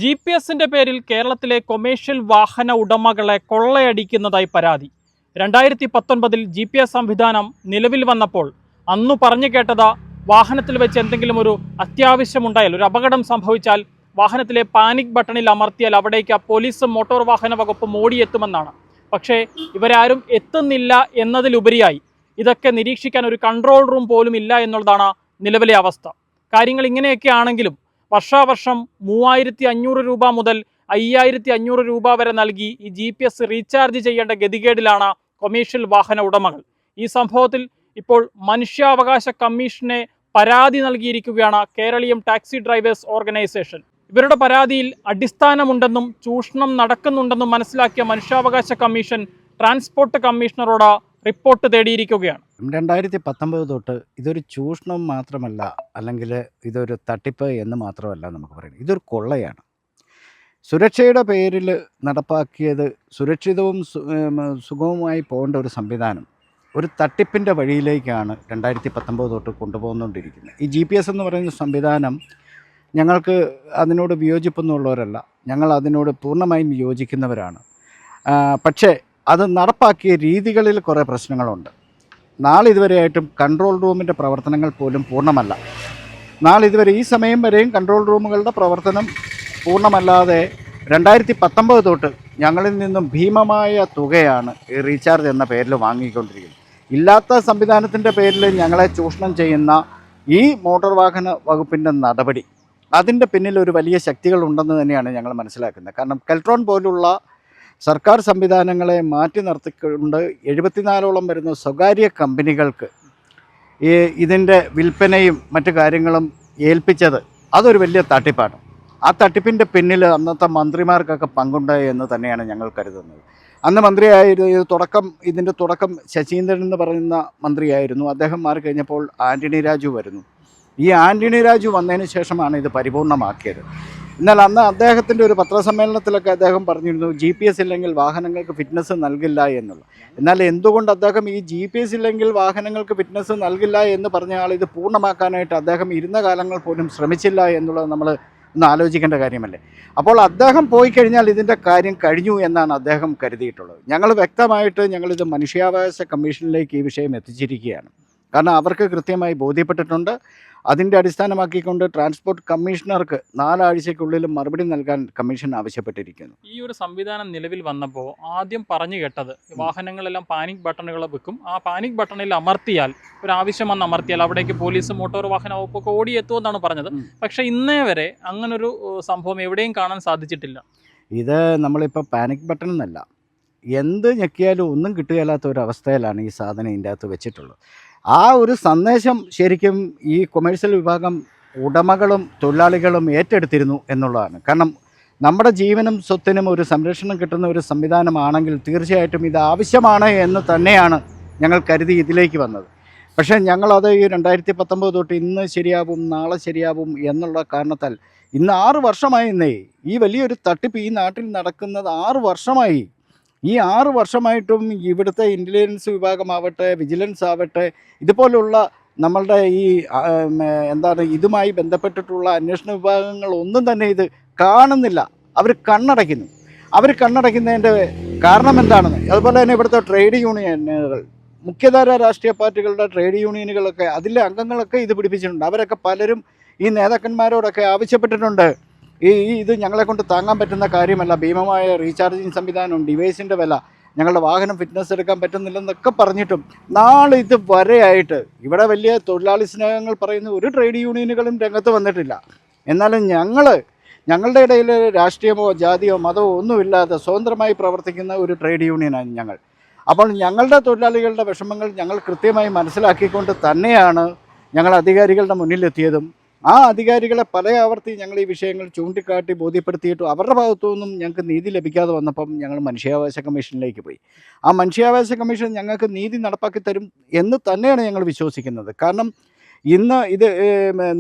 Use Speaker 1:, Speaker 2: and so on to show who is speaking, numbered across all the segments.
Speaker 1: GPS പേരിൽ കേരളത്തിലെ commercial വാഹന ഉടമകളെ കൊള്ളയടിക്കുന്നതായി പരാതി. 2019 GPS സംവിധാനം നിലവിൽ വന്നപ്പോൾ അന്നു പറഞ്ഞു കേട്ടത് വാഹനത്തിൽ വെച്ച് എന്തെങ്കിലും ഒരു അത്യാവശ്യമുണ്ടായാൽ, ഒരു അപകടം സംഭവിച്ചാൽ വാഹനത്തിലെ പാനിക് ബട്ടണിൽ അമർത്തിയാൽ അവിടേക്ക് പോലീസും മോട്ടോർ വാഹന വകുപ്പും ഓടിയെത്തുമെന്നാണ്. പക്ഷേ ഇവരാരും എത്തുന്നില്ല എന്നതിലുപരിയായി ഇതൊക്കെ നിരീക്ഷിക്കാൻ ഒരു കൺട്രോൾ റൂം പോലും ഇല്ല എന്നുള്ളതാണ് നിലവിലെ അവസ്ഥ. കാര്യങ്ങൾ ഇങ്ങനെയൊക്കെ ആണെങ്കിലും വർഷാവർഷം 3500 രൂപ മുതൽ 5500 രൂപ വരെ നൽകി ഈ GPS റീചാർജ് ചെയ്യേണ്ട ഗതികേടിലാണ് കൊമേഴ്ഷ്യൽ വാഹന ഉടമകൾ. ഈ സംഭവത്തിൽ ഇപ്പോൾ മനുഷ്യാവകാശ കമ്മീഷനെ പരാതി നൽകിയിരിക്കുകയാണ് കേരളീയം ടാക്സി ഡ്രൈവേഴ്സ് ഓർഗനൈസേഷൻ. ഇവരുടെ പരാതിയിൽ അടിസ്ഥാനമുണ്ടെന്നും ചൂഷണം നടക്കുന്നുണ്ടെന്നും മനസ്സിലാക്കിയ മനുഷ്യാവകാശ കമ്മീഷൻ ട്രാൻസ്പോർട്ട് കമ്മീഷണറോട് റിപ്പോർട്ട് തേടിയിരിക്കുകയാണ്.
Speaker 2: 2019 തൊട്ട് ഇതൊരു ചൂഷണം മാത്രമല്ല, അല്ലെങ്കിൽ ഇതൊരു തട്ടിപ്പ് എന്ന് മാത്രമല്ല നമുക്ക് പറയുന്നത്, ഇതൊരു കൊള്ളയാണ്. സുരക്ഷയുടെ പേരിൽ നടപ്പാക്കിയത് സുരക്ഷിതവും സുഗമമായി പോകേണ്ട ഒരു സംവിധാനം ഒരു തട്ടിപ്പിൻ്റെ വഴിയിലേക്കാണ് 2019 തൊട്ട് കൊണ്ടുപോകുന്നുകൊണ്ടിരിക്കുന്നത്. ഈ GPS എന്ന് പറയുന്ന സംവിധാനം ഞങ്ങൾക്ക് അതിനോട് വിയോജിപ്പൊന്നുമുള്ളവരല്ല, ഞങ്ങൾ അതിനോട് പൂർണ്ണമായും യോജിക്കുന്നവരാണ്. പക്ഷേ അത് നടപ്പാക്കിയ രീതികളിൽ കുറേ പ്രശ്നങ്ങളുണ്ട്. നാളിതുവരെയായിട്ടും കൺട്രോൾ റൂമിൻ്റെ പ്രവർത്തനങ്ങൾ പോലും പൂർണ്ണമല്ല. നാളിതുവരെ ഈ സമയം വരെയും കൺട്രോൾ റൂമുകളുടെ പ്രവർത്തനം പൂർണ്ണമല്ലാതെ 2019 തൊട്ട് ഞങ്ങളിൽ നിന്നും ഭീമമായ തുകയാണ് ഈ റീചാർജ് എന്ന പേരിൽ വാങ്ങിക്കൊണ്ടിരിക്കുന്നത്. ഇല്ലാത്ത സംവിധാനത്തിൻ്റെ പേരിൽ ഞങ്ങളെ ചൂഷണം ചെയ്യുന്ന ഈ മോട്ടോർ വാഹന വകുപ്പിൻ്റെ നടപടി, അതിൻ്റെ പിന്നിൽ ഒരു വലിയ ശക്തികളുണ്ടെന്ന് തന്നെയാണ് ഞങ്ങൾ മനസ്സിലാക്കുന്നത്. കാരണം കെൽട്രോൺ പോലുള്ള സർക്കാർ സംവിധാനങ്ങളെ മാറ്റി നിർത്തിക്കൊണ്ട് 74ഓളം വരുന്ന സ്വകാര്യ കമ്പനികൾക്ക് ഇതിൻ്റെ വിൽപ്പനയും മറ്റു കാര്യങ്ങളും ഏൽപ്പിച്ചത് അതൊരു വലിയ തട്ടിപ്പാണ്. ആ തട്ടിപ്പിൻ്റെ പിന്നിൽ അന്നത്തെ മന്ത്രിമാർക്കൊക്കെ പങ്കുണ്ട് എന്ന് തന്നെയാണ് ഞങ്ങൾ കരുതുന്നത്. അന്ന് ഇതിൻ്റെ തുടക്കം ശശീന്ദ്രൻ എന്ന് പറയുന്ന മന്ത്രിയായിരുന്നു. അദ്ദേഹം മാറി കഴിഞ്ഞപ്പോൾ ആൻ്റണി രാജു വരുന്നു. ഈ ആൻ്റണി രാജു വന്നതിന് ശേഷമാണ് ഇത് പരിപൂർണമാക്കിയത്. എന്നാൽ അന്ന് അദ്ദേഹത്തിൻ്റെ ഒരു പത്രസമ്മേളനത്തിലൊക്കെ അദ്ദേഹം പറഞ്ഞിരുന്നു GPS ഇല്ലെങ്കിൽ വാഹനങ്ങൾക്ക് ഫിറ്റ്നസ് നൽകില്ല എന്നുള്ളത്. എന്നാൽ എന്തുകൊണ്ട് അദ്ദേഹം ഈ GPS ഇല്ലെങ്കിൽ വാഹനങ്ങൾക്ക് ഫിറ്റ്നസ് നൽകില്ല എന്ന് പറഞ്ഞ ആൾ ഇത് പൂർണ്ണമാക്കാനായിട്ട് അദ്ദേഹം ഇരുന്ന കാലങ്ങൾ പോലും ശ്രമിച്ചില്ല എന്നുള്ളത് നമ്മൾ ഒന്ന് ആലോചിക്കേണ്ട കാര്യമല്ലേ. അപ്പോൾ അദ്ദേഹം പോയി കഴിഞ്ഞാൽ ഇതിൻ്റെ കാര്യം കഴിഞ്ഞു എന്നാണ് അദ്ദേഹം കരുതിയിട്ടുള്ളത്. ഞങ്ങൾ വ്യക്തമായിട്ട് ഞങ്ങളിത് മനുഷ്യാവകാശ കമ്മീഷനിലേക്ക് ഈ വിഷയം എത്തിച്ചിരിക്കുകയാണ്. കാരണം അവർക്ക് കൃത്യമായി ബോധ്യപ്പെട്ടിട്ടുണ്ട്. അതിൻ്റെ അടിസ്ഥാനമാക്കിക്കൊണ്ട് ട്രാൻസ്പോർട്ട് കമ്മീഷണർക്ക് 4 ആഴ്ചയ്ക്കുള്ളിൽ മറുപടി നൽകാൻ കമ്മീഷൻ ആവശ്യപ്പെട്ടിരിക്കുന്നു.
Speaker 1: ഈ ഒരു സംവിധാനം നിലവിൽ വന്നപ്പോൾ ആദ്യം പറഞ്ഞു കേട്ടത് വാഹനങ്ങളെല്ലാം പാനിക് ബട്ടണുകൾ വെക്കും, ആ പാനിക് ബട്ടണിൽ അമർത്തിയാൽ, ഒരു ആവശ്യം വന്ന് അമർത്തിയാൽ അവിടേക്ക് പോലീസ് മോട്ടോർ വാഹന വകുപ്പൊക്കെ ഓടിയെത്തുമെന്നാണ് പറഞ്ഞത്. പക്ഷേ ഇന്നേ വരെ അങ്ങനൊരു സംഭവം എവിടെയും കാണാൻ സാധിച്ചിട്ടില്ല.
Speaker 2: ഇത് നമ്മളിപ്പോൾ പാനിക് ബട്ടൺ എന്നല്ല, എന്ത് ഞെക്കിയാലും ഒന്നും കിട്ടുകയില്ലാത്ത ഒരു അവസ്ഥയിലാണ് ഈ സാധനം ഇതിൻ്റെ അകത്ത് വെച്ചിട്ടുള്ളത്. ആ ഒരു സന്ദേശം ശരിക്കും ഈ കൊമേഴ്ഷ്യൽ വിഭാഗം ഉടമകളും തൊഴിലാളികളും ഏറ്റെടുത്തിരുന്നു എന്നുള്ളതാണ്. കാരണം നമ്മുടെ ജീവനും സ്വത്തിനും ഒരു സംരക്ഷണം കിട്ടുന്ന ഒരു സംവിധാനമാണെങ്കിൽ തീർച്ചയായിട്ടും ഇത് ആവശ്യമാണ് എന്ന് തന്നെയാണ് ഞങ്ങൾ കരുതി ഇതിലേക്ക് വന്നത്. പക്ഷേ ഞങ്ങളത് ഈ 2019 തൊട്ട് ഇന്ന് ശരിയാവും നാളെ ശരിയാവും എന്നുള്ള കാരണത്താൽ ഇന്ന് 6 വർഷമായി. ഈ വലിയൊരു തട്ടിപ്പ് ഈ നാട്ടിൽ നടക്കുന്നത് 6 വർഷമായി. ഈ 6 വർഷമായിട്ടും ഇവിടുത്തെ ഇൻ്റലിജൻസ് വിഭാഗമാവട്ടെ, വിജിലൻസ് ആവട്ടെ, ഇതുപോലുള്ള നമ്മളുടെ ഈ ഇതുമായി ബന്ധപ്പെട്ടിട്ടുള്ള അന്വേഷണ വിഭാഗങ്ങൾ ഒന്നും തന്നെ ഇത് കാണുന്നില്ല. അവർ കണ്ണടയ്ക്കുന്നതിൻ്റെ കാരണം എന്താണെന്ന്. അതുപോലെ തന്നെ ഇവിടുത്തെ ട്രേഡ് യൂണിയനുകൾ, മുഖ്യധാര രാഷ്ട്രീയ പാർട്ടികളുടെ ട്രേഡ് യൂണിയനുകളൊക്കെ, അതിലെ അംഗങ്ങളൊക്കെ ഇത് പിടിപ്പിച്ചിട്ടുണ്ട്. അവരൊക്കെ പലരും ഈ നേതാക്കന്മാരോടൊക്കെ ആവശ്യപ്പെട്ടിട്ടുണ്ട്, ഇത് ഞങ്ങളെ കൊണ്ട് താങ്ങാൻ പറ്റുന്ന കാര്യമല്ല, ഭീമമായ റീചാർജിങ് സംവിധാനം, ഡിവൈസിൻ്റെ വില, ഞങ്ങളുടെ വാഹനം ഫിറ്റ്നസ് എടുക്കാൻ പറ്റുന്നില്ലെന്നൊക്കെ പറഞ്ഞിട്ടും നാളെ ഇത് വരെയായിട്ട് ഇവിടെ വലിയ തൊഴിലാളി സ്നേഹങ്ങൾ പറയുന്ന ഒരു ട്രേഡ് യൂണിയനുകളും രംഗത്ത് വന്നിട്ടില്ല. എന്നാലും ഞങ്ങളുടെ ഇടയിൽ രാഷ്ട്രീയമോ ജാതിയോ മതമോ ഒന്നുമില്ലാതെ സ്വതന്ത്രമായി പ്രവർത്തിക്കുന്ന ഒരു ട്രേഡ് യൂണിയനാണ് ഞങ്ങൾ. അപ്പോൾ ഞങ്ങളുടെ തൊഴിലാളികളുടെ വിഷമങ്ങൾ ഞങ്ങൾ കൃത്യമായി മനസ്സിലാക്കിക്കൊണ്ട് തന്നെയാണ് ഞങ്ങൾ അധികാരികളുടെ മുന്നിലെത്തിയതും ആ അധികാരികളെ പല ആവർത്തി ഞങ്ങൾ ഈ വിഷയങ്ങൾ ചൂണ്ടിക്കാട്ടി ബോധ്യപ്പെടുത്തിയിട്ടും അവരുടെ ഭാഗത്തു നിന്നും ഞങ്ങൾക്ക് നീതി ലഭിക്കാതെ വന്നപ്പം ഞങ്ങൾ മനുഷ്യാവകാശ കമ്മീഷനിലേക്ക് പോയി. ആ മനുഷ്യാവകാശ കമ്മീഷൻ ഞങ്ങൾക്ക് നീതി നടപ്പാക്കി തരും എന്ന് തന്നെയാണ് ഞങ്ങൾ വിശ്വസിക്കുന്നത്. കാരണം ഇന്ന്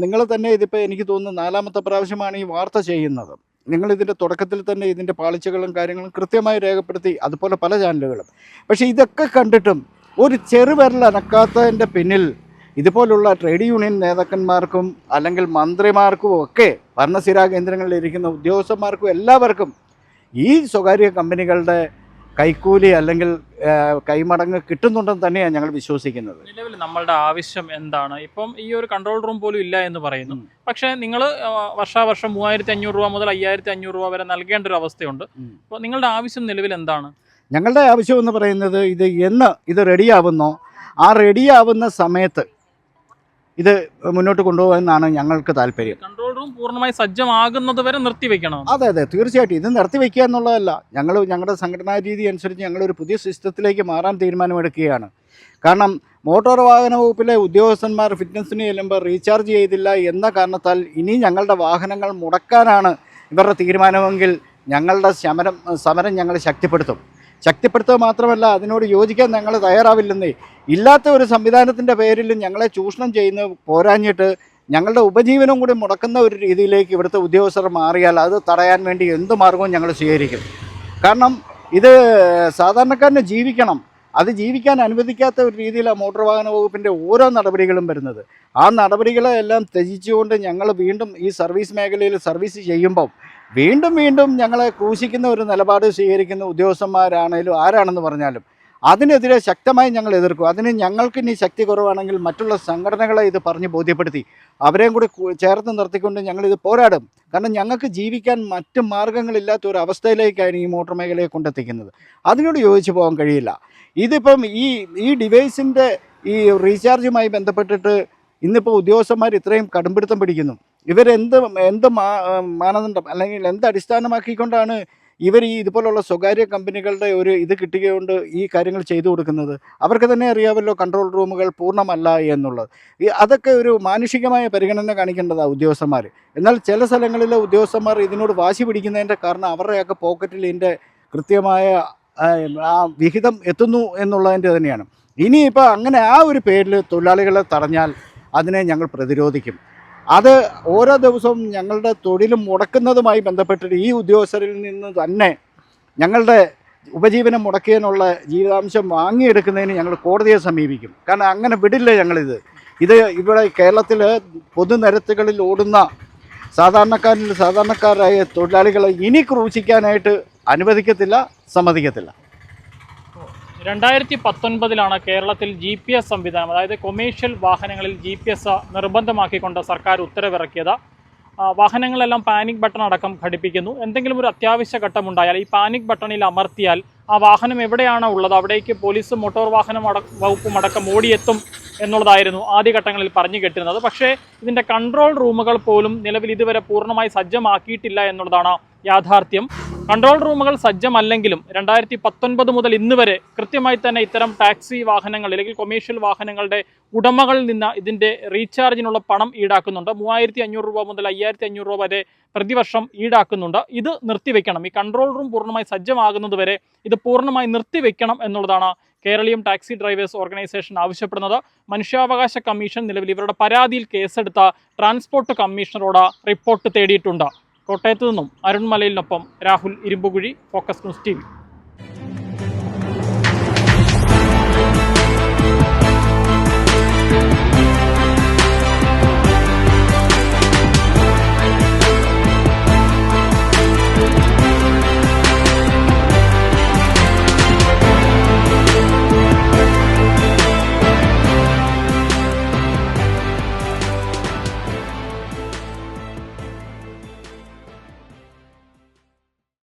Speaker 2: നിങ്ങൾ തന്നെ ഇതിപ്പോൾ എനിക്ക് തോന്നുന്നു 4ാമത്തെ പ്രാവശ്യമാണ് ഈ വാർത്ത ചെയ്യുന്നത്. നിങ്ങളിതിൻ്റെ തുടക്കത്തിൽ തന്നെ ഇതിൻ്റെ പാളിച്ചകളും കാര്യങ്ങളും കൃത്യമായി രേഖപ്പെടുത്തി, അതുപോലെ പല ചാനലുകളും. പക്ഷേ ഇതൊക്കെ കണ്ടിട്ടും ഒരു ചെറുവിരൽ അനക്കാത്തതിൻ്റെ പിന്നിൽ ഇതുപോലുള്ള ട്രേഡ് യൂണിയൻ നേതാക്കന്മാർക്കും അല്ലെങ്കിൽ മന്ത്രിമാർക്കും ഒക്കെ ഭരണസ്ഥിരാ കേന്ദ്രങ്ങളിൽ ഇരിക്കുന്ന ഉദ്യോഗസ്ഥന്മാർക്കും എല്ലാവർക്കും ഈ സ്വകാര്യ കമ്പനികളുടെ കൈക്കൂലി അല്ലെങ്കിൽ കൈമടങ്ങ് കിട്ടുന്നുണ്ടെന്ന് തന്നെയാണ് ഞങ്ങൾ വിശ്വസിക്കുന്നത്.
Speaker 1: നിലവിൽ നമ്മളുടെ ആവശ്യം എന്താണ്? ഇപ്പം ഈ ഒരു കൺട്രോൾ റൂം പോലും ഇല്ല എന്ന് പറയുന്നു. പക്ഷേ നിങ്ങൾ വർഷാവർഷം 3500 രൂപ മുതൽ 5500 രൂപ വരെ നൽകേണ്ട ഒരു അവസ്ഥയുണ്ട്. അപ്പോൾ നിങ്ങളുടെ ആവശ്യം നിലവിൽ എന്താണ്?
Speaker 2: ഞങ്ങളുടെ ആവശ്യം എന്ന് പറയുന്നത് ഇത് റെഡിയാവുന്നോ ആ റെഡിയാവുന്ന സമയത്ത് ഇത് മുന്നോട്ട് കൊണ്ടുപോകാനാണ് ഞങ്ങൾക്ക് താല്പര്യം.
Speaker 1: കൺട്രോൾ റൂം പൂർണ്ണമായി സജ്ജമാകുന്നത് വരെ നിർത്തിവെക്കണം.
Speaker 2: അതെ തീർച്ചയായിട്ടും ഇത് നിർത്തിവെക്കുക എന്നുള്ളതല്ല. ഞങ്ങളുടെ സംഘടനാ രീതി അനുസരിച്ച് ഞങ്ങളൊരു പുതിയ സിസ്റ്റത്തിലേക്ക് മാറാൻ തീരുമാനമെടുക്കുകയാണ്. കാരണം മോട്ടോർ വാഹന വകുപ്പിലെ ഉദ്യോഗസ്ഥന്മാർ ഫിറ്റ്നസ്സിന് ചെല്ലുമ്പോൾ റീചാർജ് ചെയ്തില്ല എന്ന കാരണത്താൽ ഇനി ഞങ്ങളുടെ വാഹനങ്ങൾ മുടക്കാനാണ് ഇവരുടെ തീരുമാനമെങ്കിൽ ഞങ്ങളുടെ സമരം ഞങ്ങൾ ശക്തിപ്പെടുത്തുക മാത്രമല്ല അതിനോട് യോജിക്കാൻ ഞങ്ങൾ തയ്യാറാവില്ലെന്നേ. ഇല്ലാത്ത ഒരു സംവിധാനത്തിൻ്റെ പേരിൽ ഞങ്ങളെ ചൂഷണം ചെയ്യുന്ന പോരാഞ്ഞിട്ട് ഞങ്ങളുടെ ഉപജീവനം കൂടി മുടക്കുന്ന ഒരു രീതിയിലേക്ക് ഇവിടുത്തെ ഉദ്യോഗസ്ഥർ മാറിയാൽ അത് തടയാൻ വേണ്ടി എന്ത് മാർഗവും ഞങ്ങൾ സ്വീകരിക്കും. കാരണം ഇത് സാധാരണക്കാരന് ജീവിക്കണം, അത് ജീവിക്കാൻ അനുവദിക്കാത്ത ഒരു രീതിയിലാണ് മോട്ടോർ വാഹന വകുപ്പിൻ്റെ ഓരോ നടപടികളും വരുന്നത്. ആ നടപടികളെ എല്ലാം ത്യജിച്ചുകൊണ്ട് ഞങ്ങൾ വീണ്ടും ഈ സർവീസ് മേഖലയിൽ സർവീസ് ചെയ്യുമ്പം വീണ്ടും ഞങ്ങളെ ക്രൂശിക്കുന്ന ഒരു നിലപാട് സ്വീകരിക്കുന്ന ഉദ്യോഗസ്ഥന്മാരാണേലും ആരാണെന്ന് പറഞ്ഞാലും അതിനെതിരെ ശക്തമായി ഞങ്ങൾ എതിർക്കും. അതിന് ഞങ്ങൾക്ക് ഇനി ശക്തി കുറവാണെങ്കിൽ മറ്റുള്ള സംഘടനകളെ ഇത് പറഞ്ഞ് ബോധ്യപ്പെടുത്തി അവരെയും കൂടി ചേർത്ത് നിർത്തിക്കൊണ്ട് ഞങ്ങളിത് പോരാടും. കാരണം ഞങ്ങൾക്ക് ജീവിക്കാൻ മറ്റ് മാർഗ്ഗങ്ങളില്ലാത്ത ഒരു അവസ്ഥയിലേക്കാണ് ഈ മോട്ടോർ മേഖലയെ കൊണ്ടെത്തിക്കുന്നത്. അതിനോട് യോജിച്ച് പോകാൻ കഴിയില്ല. ഇതിപ്പം ഈ ഡിവൈസിൻ്റെ ഈ റീചാർജുമായി ബന്ധപ്പെട്ടിട്ട് ഇന്നിപ്പോൾ ഉദ്യോഗസ്ഥന്മാർ ഇത്രയും കടുംപിടുത്തം പിടിക്കുന്നു. എന്ത് മാനദണ്ഡം അല്ലെങ്കിൽ എന്ത് അടിസ്ഥാനമാക്കിക്കൊണ്ടാണ് ഇവർ ഇതുപോലുള്ള സ്വകാര്യ കമ്പനികളുടെ ഒരു ഇത് കിട്ടുകയുണ്ട് ഈ കാര്യങ്ങൾ ചെയ്തു കൊടുക്കുന്നത്? അവർക്ക് തന്നെ അറിയാമല്ലോ കൺട്രോൾ റൂമുകൾ പൂർണ്ണമല്ല എന്നുള്ളത്. അതൊക്കെ ഒരു മാനുഷികമായ പരിഗണന കാണിക്കേണ്ടതാണ് ഉദ്യോഗസ്ഥന്മാർ. എന്നാൽ ചില സ്ഥലങ്ങളിലെ ഉദ്യോഗസ്ഥന്മാർ ഇതിനോട് വാശി പിടിക്കുന്നതിൻ്റെ കാരണം അവരുടെയൊക്കെ പോക്കറ്റിൽ ഇതിൻ്റെ കൃത്യമായ ആ വിഹിതം എത്തുന്നു എന്നുള്ളതിൻ്റെ തന്നെയാണ്. ഇനിയിപ്പോൾ അങ്ങനെ ആ ഒരു പേരിൽ തൊഴിലാളികളെ തടഞ്ഞാൽ അതിനെ ഞങ്ങൾ പ്രതിരോധിക്കും. അത് ഓരോ ദിവസവും ഞങ്ങളുടെ തൊഴിലും മുടക്കുന്നതുമായി ബന്ധപ്പെട്ടിട്ട് ഈ ഉദ്യോഗസ്ഥരിൽ നിന്ന് തന്നെ ഞങ്ങളുടെ ഉപജീവനം മുടക്കിയതിനുള്ള ജീവിതാംശം വാങ്ങിയെടുക്കുന്നതിന് ഞങ്ങൾ കോടതിയെ സമീപിക്കും. കാരണം അങ്ങനെ വിടില്ല ഞങ്ങളിത്. ഇവിടെ കേരളത്തിൽ പൊതുനിരത്തുകളിൽ ഓടുന്ന സാധാരണക്കാരായ തൊഴിലാളികളെ ഇനി ക്രൂശിക്കാനായിട്ട് അനുവദിക്കത്തില്ല, സമ്മതിക്കത്തില്ല.
Speaker 1: 2019 കേരളത്തിൽ GPS സംവിധാനം, അതായത് കൊമേഴ്ഷ്യൽ വാഹനങ്ങളിൽ GPS നിർബന്ധമാക്കിക്കൊണ്ട് സർക്കാർ ഉത്തരവിറക്കിയത്. വാഹനങ്ങളെല്ലാം പാനിക് ബട്ടൺ അടക്കം ഘടിപ്പിക്കുന്നു. എന്തെങ്കിലും ഒരു അത്യാവശ്യ ഘട്ടമുണ്ടായാൽ ഈ പാനിക് ബട്ടണിൽ അമർത്തിയാൽ ആ വാഹനം എവിടെയാണോ ഉള്ളത് അവിടേക്ക് പോലീസും മോട്ടോർ വാഹന വകുപ്പും അടക്കം ഓടിയെത്തും എന്നുള്ളതായിരുന്നു ആദ്യഘട്ടങ്ങളിൽ പറഞ്ഞു കേട്ടിരുന്നത്. പക്ഷേ ഇതിൻ്റെ കൺട്രോൾ റൂമുകൾ പോലും നിലവിൽ ഇതുവരെ പൂർണ്ണമായി സജ്ജമാക്കിയിട്ടില്ല എന്നുള്ളതാണ് യാഥാർത്ഥ്യം. കൺട്രോൾ റൂമുകൾ സജ്ജമല്ലെങ്കിലും 2019 മുതൽ ഇന്ന് വരെ കൃത്യമായി തന്നെ ഇത്തരം ടാക്സി വാഹനങ്ങൾ അല്ലെങ്കിൽ കൊമേഴ്ഷ്യൽ വാഹനങ്ങളുടെ ഉടമകളിൽ നിന്ന് ഇതിൻ്റെ റീചാർജിനുള്ള പണം ഈടാക്കുന്നുണ്ട്. 3500 രൂപ മുതൽ 5500 രൂപ വരെ പ്രതിവർഷം ഈടാക്കുന്നുണ്ട്. ഇത് നിർത്തിവെക്കണം. ഈ കൺട്രോൾ റൂം പൂർണ്ണമായി സജ്ജമാകുന്നത് വരെ ഇത് പൂർണ്ണമായി നിർത്തിവെക്കണം എന്നുള്ളതാണ് കേരളീയം ടാക്സി ഡ്രൈവേഴ്സ് ഓർഗനൈസേഷൻ ആവശ്യപ്പെടുന്നത്. മനുഷ്യാവകാശ കമ്മീഷൻ നിലവിൽ ഇവരുടെ പരാതിയിൽ കേസെടുത്ത ട്രാൻസ്പോർട്ട് കമ്മീഷണറോട് റിപ്പോർട്ട് തേടിയിട്ടുണ്ട്. കോട്ടയത്ത് നിന്നും അരുൺ മലയിലിനൊപ്പം Rahul Irumpukuzhi, focus news TV.